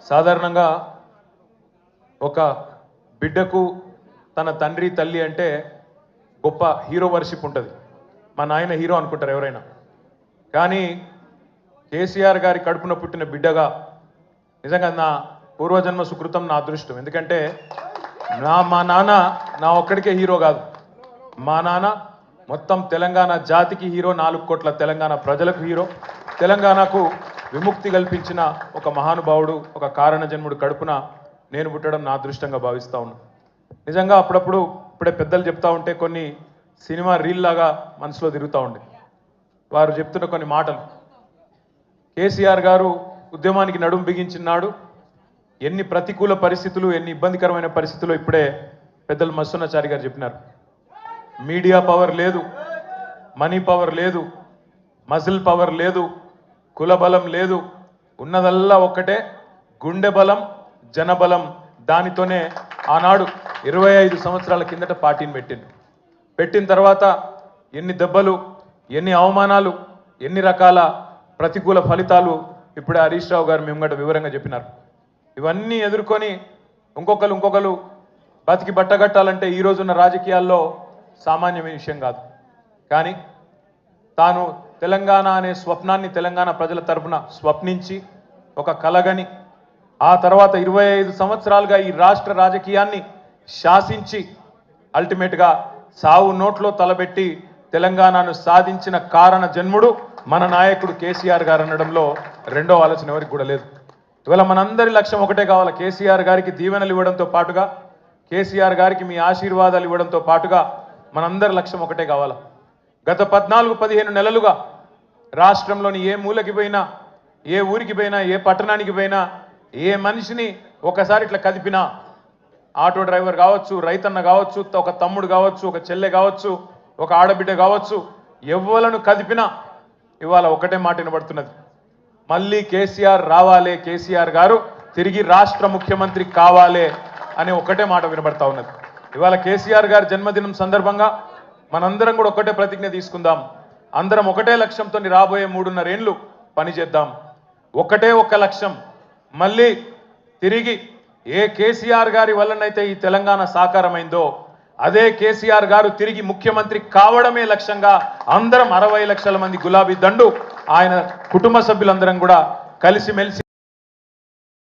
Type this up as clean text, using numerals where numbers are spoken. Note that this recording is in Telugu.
సాధారణంగా ఒక బిడ్డకు తన తండ్రి తల్లి అంటే గొప్ప హీరో వర్షిప్ ఉంటుంది. మా నాయన హీరో అనుకుంటారు ఎవరైనా. కానీ కేసీఆర్ గారి కడుపున పుట్టిన బిడ్డగా నిజంగా నా పూర్వజన్మ సుకృతం, నా అదృష్టం. ఎందుకంటే మా నాన్న నా ఒక్కడికే హీరో కాదు. మా నాన్న మొత్తం తెలంగాణ జాతికి హీరో, 4 కోట్ల తెలంగాణ ప్రజలకు హీరో. తెలంగాణకు విముక్తి కల్పించిన ఒక మహానుభావుడు, ఒక కారణ జన్ముడు కడుపున నేను పుట్టడం నా అదృష్టంగా భావిస్తూ ఉన్నాను. నిజంగా అప్పుడప్పుడు ఇప్పుడే పెద్దలు చెప్తా ఉంటే కొన్ని సినిమా రీల్ లాగా మనసులో తిరుగుతూ ఉండే. వారు చెప్తున్న కొన్ని మాటలు. కేసీఆర్ గారు ఉద్యమానికి నడుం బిగించినాడు. ఎన్ని ప్రతికూల పరిస్థితులు, ఎన్ని ఇబ్బందికరమైన పరిస్థితులు ఇప్పుడే పెద్దలు మస్సున్నాచారి గారు చెప్పినారు. మీడియా పవర్ లేదు, మనీ పవర్ లేదు, మజిల్ పవర్ లేదు, కుల బలం లేదు, ఉన్నదల్లా ఒక్కటే గుండె బలం, జనబలం. దానితోనే ఆనాడు 25 సంవత్సరాల కిందట పార్టీని పెట్టిన తర్వాత ఎన్ని దెబ్బలు, ఎన్ని అవమానాలు, ఎన్ని రకాల ప్రతికూల ఫలితాలు ఇప్పుడే హరీష్ రావు గారు మేము గంట వివరంగా చెప్పినారు. ఇవన్నీ ఎదుర్కొని ఇంకొకరు బతికి బట్టగట్టాలంటే ఈ రోజున్న రాజకీయాల్లో సామాన్యమైన విషయం కాదు. కానీ తాను తెలంగాణ అనే స్వప్నాన్ని తెలంగాణ ప్రజల తరపున స్వప్నించి ఒక కలగని ఆ తర్వాత 25 సంవత్సరాలుగా ఈ రాష్ట్ర రాజకీయాన్ని శాసించి అల్టిమేట్గా సావు నోట్లో తలబెట్టి తెలంగాణను సాధించిన కారణ జన్ముడు మన నాయకుడు కేసీఆర్ గారు అనడంలో రెండో ఆలోచన ఎవరికి కూడా లేదు. ఇవాళ మనందరి లక్ష్యం ఒకటే కావాలి. కేసీఆర్ గారికి దీవెనలు ఇవ్వడంతో పాటుగా, కేసీఆర్ గారికి మీ ఆశీర్వాదాలు ఇవ్వడంతో పాటుగా మనందరి లక్ష్యం ఒకటే కావాలి. గత 14-15 నెలలుగా రాష్ట్రంలోని ఏ మూలకి పోయినా, ఏ ఊరికి పోయినా, ఏ పట్టణానికి పోయినా, ఏ మనిషిని ఒకసారి ఇట్లా కదిపినా, ఆటో డ్రైవర్ కావచ్చు, రైతన్న కావచ్చు, ఒక తమ్ముడు కావచ్చు, ఒక చెల్లె కావచ్చు, ఒక ఆడబిడ్డ కావచ్చు, ఎవ్వలను కదిపినా ఇవాళ ఒకటే మాట వినబడుతున్నది. మళ్ళీ కేసీఆర్ రావాలే, కేసీఆర్ గారు తిరిగి రాష్ట్ర ముఖ్యమంత్రి కావాలే అనే ఒకటే మాట వినబడతా ఉన్నది. ఇవాళ కేసీఆర్ గారి జన్మదినం సందర్భంగా మనందరం కూడా ఒకటే ప్రతిజ్ఞ తీసుకుందాం. అందరం ఒకటే లక్ష్యంతో రాబోయే 3.5 ఏళ్ళు పనిచేద్దాం. ఒకటే ఒక్క లక్ష్యం, మళ్ళీ తిరిగి ఏ కేసీఆర్ గారి వల్లనైతే ఈ తెలంగాణ సాకారమైందో అదే కేసీఆర్ గారు తిరిగి ముఖ్యమంత్రి కావడమే లక్ష్యంగా అందరం 60 లక్షల మంది గులాబీ దండు ఆయన కుటుంబ సభ్యులందరం కూడా కలిసిమెలిసి